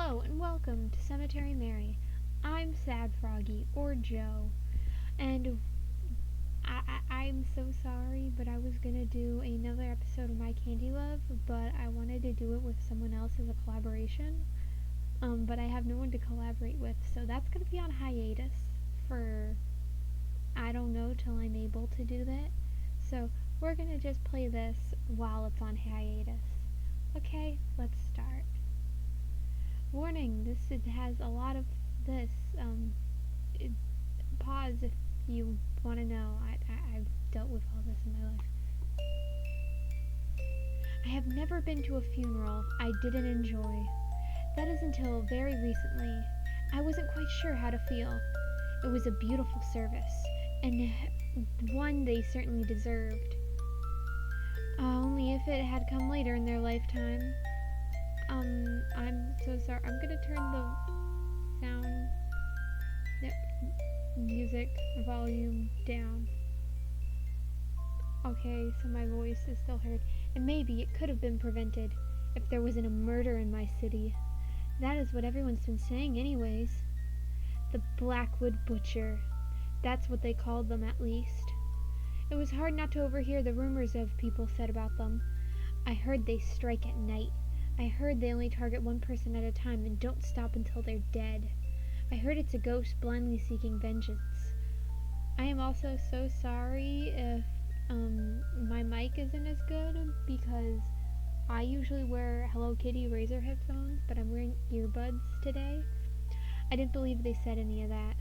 Hello and welcome to Cemetery Mary. I'm Sad Froggy, or Joe, and I'm so sorry, but I was gonna do another episode of My Candy Love, but I wanted to do it with someone else as a collaboration, but I have no one to collaborate with, so that's gonna be on hiatus for, I don't know, till I'm able to do that. So we're gonna just play this while it's on hiatus. Okay, let's start. Warning, it has a lot of this. It, pause if you want to know. I've dealt with all this in my life. I have never been to a funeral I didn't enjoy. That is until very recently. I wasn't quite sure how to feel. It was a beautiful service, and one they certainly deserved. Only if it had come later in their lifetime. I'm so sorry. I'm gonna turn the sound, music volume down. Okay, so my voice is still heard. And maybe it could have been prevented if there wasn't a murder in my city. That is what everyone's been saying anyways. The Blackwood Butcher. That's what they called them, at least. It was hard not to overhear the rumors of people said about them. I heard they strike at night. I heard they only target one person at a time and don't stop until they're dead. I heard it's a ghost blindly seeking vengeance. I am also so sorry if my mic isn't as good, because I usually wear Hello Kitty Razor headphones, but I'm wearing earbuds today. I didn't believe they said any of that.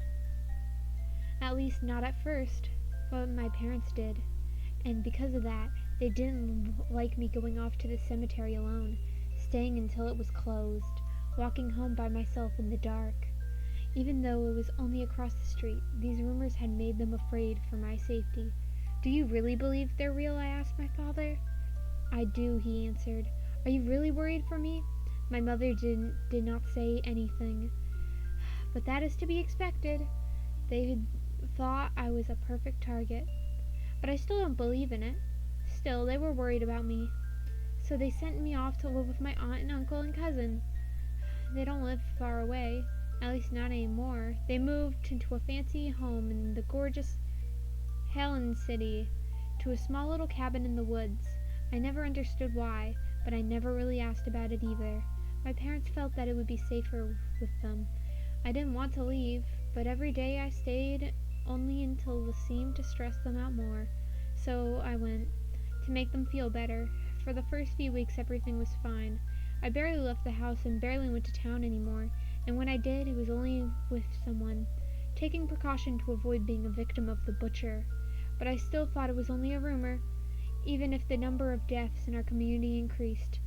At least not at first, but my parents did. And because of that, they didn't like me going off to the cemetery alone, staying until it was closed, walking home by myself in the dark. Even though it was only across the street, these rumors had made them afraid for my safety. Do you really believe they're real? I asked my father. I do, he answered. Are you really worried for me? My mother did not say anything. But that is to be expected. They had thought I was a perfect target. But I still don't believe in it. Still, they were worried about me. So they sent me off to live with my aunt and uncle and cousin. They don't live far away, at least not anymore. They moved into a fancy home in the gorgeous Helen City, to a small little cabin in the woods. I never understood why, but I never really asked about it either. My parents felt that it would be safer with them. I didn't want to leave, but every day I stayed, only until it seemed to stress them out more. So I went, to make them feel better. For the first few weeks everything was fine. I barely left the house and barely went to town anymore, and when I did, it was only with someone, taking precaution to avoid being a victim of the butcher. But I still thought it was only a rumor. Even if the number of deaths in our community increased,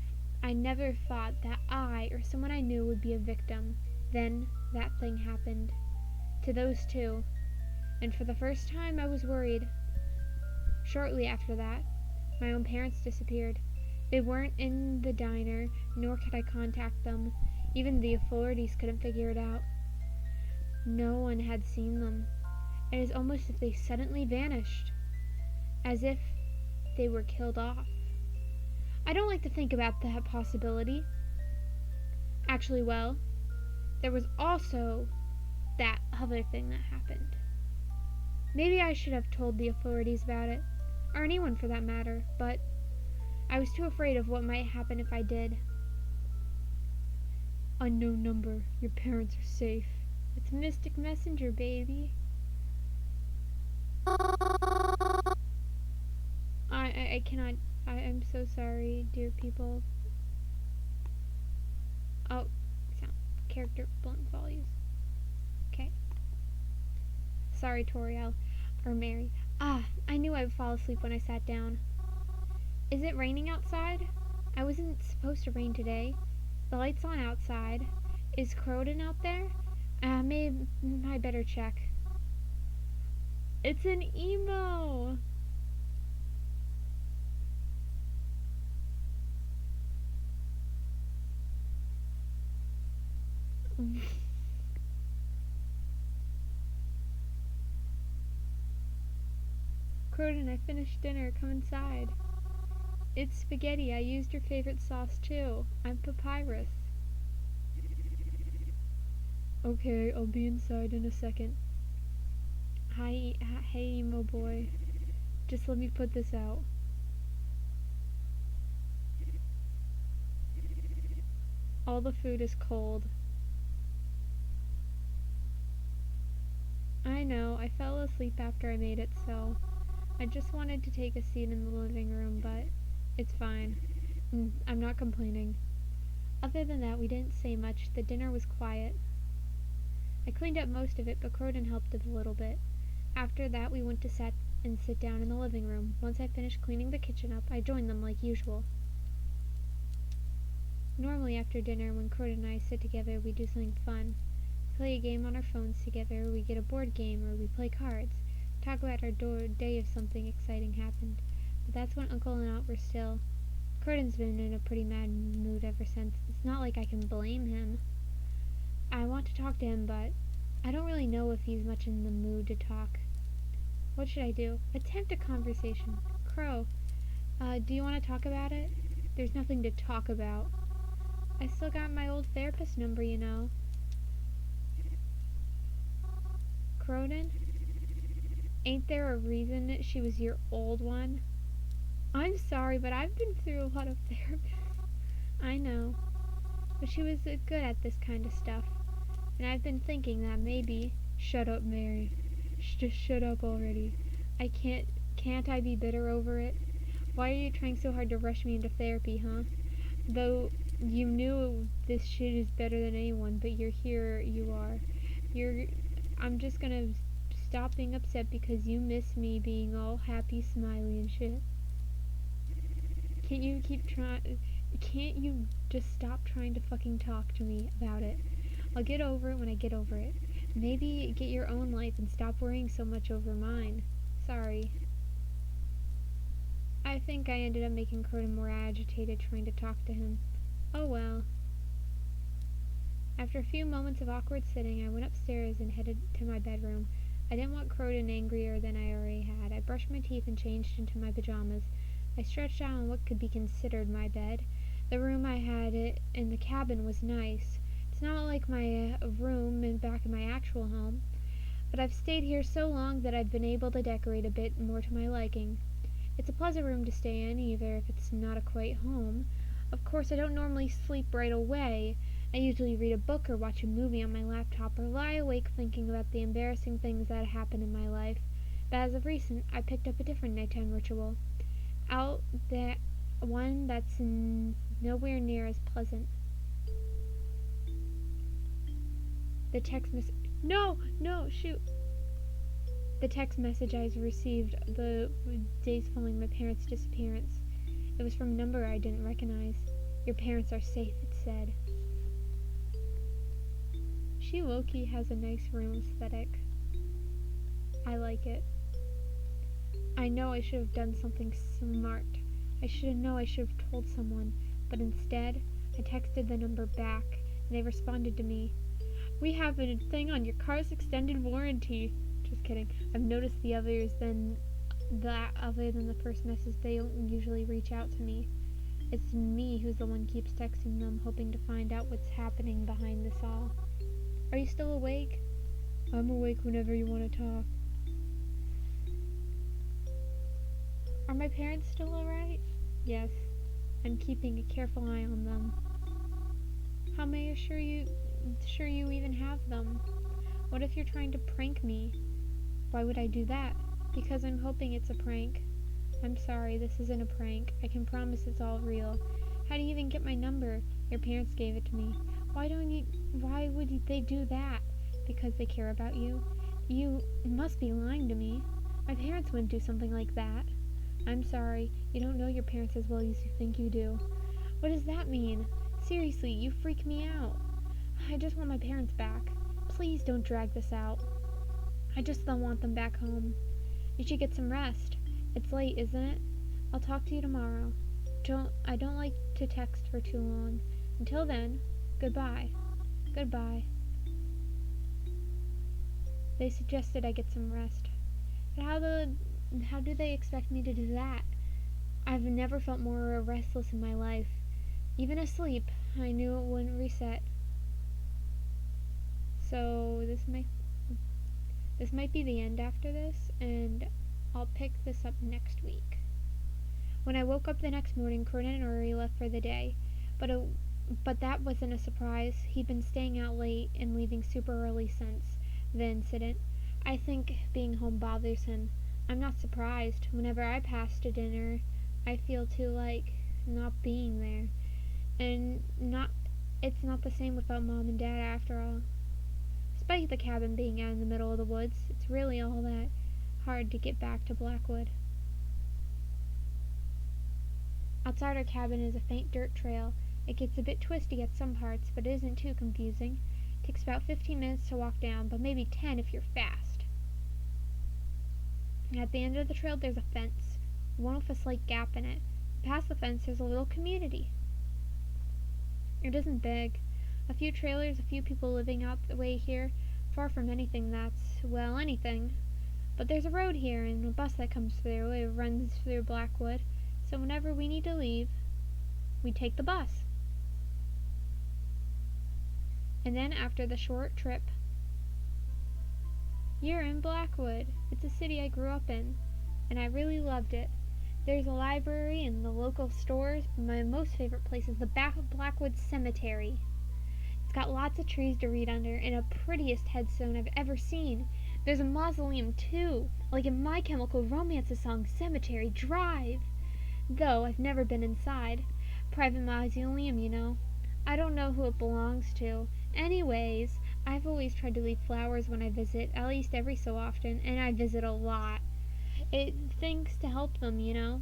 I never thought that I or someone I knew would be a victim. Then that thing happened. To those two. And for the first time I was worried. Shortly after that, my own parents disappeared. They weren't in the diner, nor could I contact them. Even the authorities couldn't figure it out. No one had seen them. It is almost as if they suddenly vanished. As if they were killed off. I don't like to think about that possibility. Actually, well, there was also that other thing that happened. Maybe I should have told the authorities about it, or anyone for that matter, but I was too afraid of what might happen if I did. Unknown number. Your parents are safe. It's Mystic Messenger, baby. I cannot. I'm so sorry, dear people. Oh, sound. Character blunt values. Okay. Sorry, Toriel. Or Mary. I knew I would fall asleep when I sat down. Is it raining outside? I wasn't supposed to rain today. The light's on outside. Is Croden out there? I better check. It's an emo! Croden, I finished dinner. Come inside. It's spaghetti. I used your favorite sauce too. I'm Papyrus. Okay, I'll be inside in a second. Hey, emo boy. Just let me put this out. All the food is cold. I know, I fell asleep after I made it, so I just wanted to take a seat in the living room, but it's fine. I'm not complaining. Other than that, we didn't say much. The dinner was quiet. I cleaned up most of it, but Croden helped a little bit. After that, we went to sit down in the living room. Once I finished cleaning the kitchen up, I joined them like usual. Normally after dinner, when Croden and I sit together, we do something fun. We play a game on our phones together, we get a board game, or we play cards. Talk about our day if something exciting happened. But that's when Uncle and Aunt were still. Croden's been in a pretty mad mood ever since. It's not like I can blame him. I want to talk to him, but I don't really know if he's much in the mood to talk. What should I do? Attempt a conversation. Crow, do you want to talk about it? There's nothing to talk about. I still got my old therapist number, you know. Croden? Ain't there a reason she was your old one? I'm sorry, but I've been through a lot of therapy. I know. But she was good at this kind of stuff. And I've been thinking that maybe... Shut up, Mary. Just shut up already. Can't I be bitter over it? Why are you trying so hard to rush me into therapy, huh? Though you knew this shit is better than anyone, but you're here, you are. I'm just gonna stop being upset because you miss me being all happy, smiley and shit. Can't you just stop trying to fucking talk to me about it? I'll get over it when I get over it. Maybe get your own life and stop worrying so much over mine. Sorry. I think I ended up making Croden more agitated trying to talk to him. Oh well. After a few moments of awkward sitting, I went upstairs and headed to my bedroom. I didn't want Croden angrier than I already had. I brushed my teeth and changed into my pajamas. I stretched out on what could be considered my bed. The room I had in the cabin was nice. It's not like my room back in my actual home, but I've stayed here so long that I've been able to decorate a bit more to my liking. It's a pleasant room to stay in, even if it's not a quite home. Of course, I don't normally sleep right away. I usually read a book or watch a movie on my laptop or lie awake thinking about the embarrassing things that happened in my life. But as of recent, I picked up a different nighttime ritual. One that's nowhere near as pleasant. The text message. No, shoot. The text message I received the days following my parents' disappearance. It was from a number I didn't recognize. Your parents are safe, it said. She low-key has a nice room aesthetic. I like it. I know I should have done something smart. I should have told someone, but instead, I texted the number back, and they responded to me. We have a thing on your car's extended warranty. Just kidding. I've noticed the others other than the first message, they don't usually reach out to me. It's me who's the one keeps texting them, hoping to find out what's happening behind this all. Are you still awake? I'm awake whenever you want to talk. Are my parents still alright? Yes. I'm keeping a careful eye on them. How am I sure you even have them? What if you're trying to prank me? Why would I do that? Because I'm hoping it's a prank. I'm sorry, this isn't a prank. I can promise it's all real. How do you even get my number? Your parents gave it to me. Why would they do that? Because they care about you? You must be lying to me. My parents wouldn't do something like that. I'm sorry, you don't know your parents as well as you think you do. What does that mean? Seriously, you freak me out. I just want my parents back. Please don't drag this out. I just don't want them back home. You should get some rest. It's late, isn't it? I'll talk to you tomorrow. I don't like to text for too long. Until then, goodbye. Goodbye. They suggested I get some rest. But how do they expect me to do that? I've never felt more restless in my life. Even asleep, I knew it wouldn't reset. So this might be the end after this, and I'll pick this up next week. When I woke up the next morning, Cronin and Rory left for the day, but that wasn't a surprise. He'd been staying out late and leaving super early since the incident. I think being home bothers him. I'm not surprised. Whenever I pass to dinner, I feel too like not being there. And it's not the same without Mom and Dad after all. Despite the cabin being out in the middle of the woods, it's really all that hard to get back to Blackwood. Outside our cabin is a faint dirt trail. It gets a bit twisty at some parts, but it isn't too confusing. It takes about 15 minutes to walk down, but maybe 10 if you're fast. At the end of the trail there's a fence, one with a slight gap in it. Past the fence there's a little community. It isn't big. A few trailers, a few people living out the way here, far from anything that's, well, anything. But there's a road here and a bus that comes through. It runs through Blackwood, so whenever we need to leave, we take the bus. And then after the short trip, you're in Blackwood. It's a city I grew up in, and I really loved it. There's a library and the local stores, but my most favorite place is the Blackwood Cemetery. It's got lots of trees to read under and a prettiest headstone I've ever seen. There's a mausoleum too, like in My Chemical Romance's song Cemetery Drive. Though I've never been inside. Private mausoleum, you know. I don't know who it belongs to. Anyways, I've always tried to leave flowers when I visit, at least every so often, and I visit a lot. It thinks to help them, you know,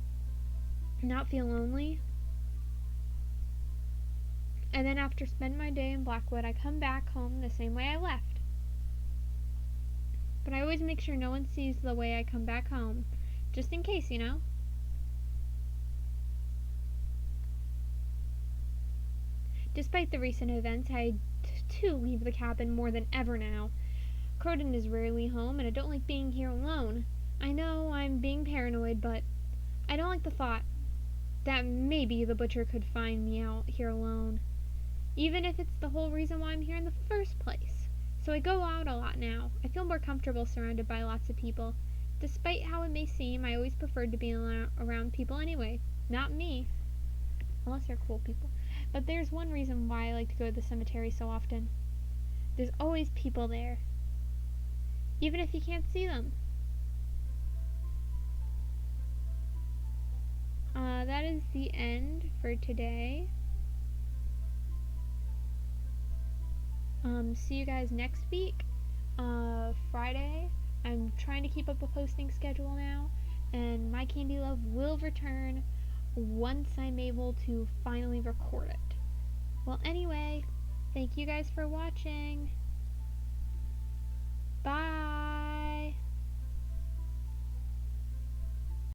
not feel lonely. And then after spending my day in Blackwood, I come back home the same way I left. But I always make sure no one sees the way I come back home, just in case, you know. Despite the recent events, I too leave the cabin more than ever now. Cronin is rarely home, and I don't like being here alone. I know I'm being paranoid, but I don't like the thought that maybe the butcher could find me out here alone, even if it's the whole reason why I'm here in the first place. So I go out a lot now. I feel more comfortable surrounded by lots of people. Despite how it may seem, I always preferred to be around people anyway. Not me, unless they're cool people. But there's one reason why I like to go to the cemetery so often. There's always people there, even if you can't see them. That is the end for today. See you guys next week, Friday. I'm trying to keep up a posting schedule now, and My Candy Love will return once I'm able to finally record it. Well, anyway, thank you guys for watching.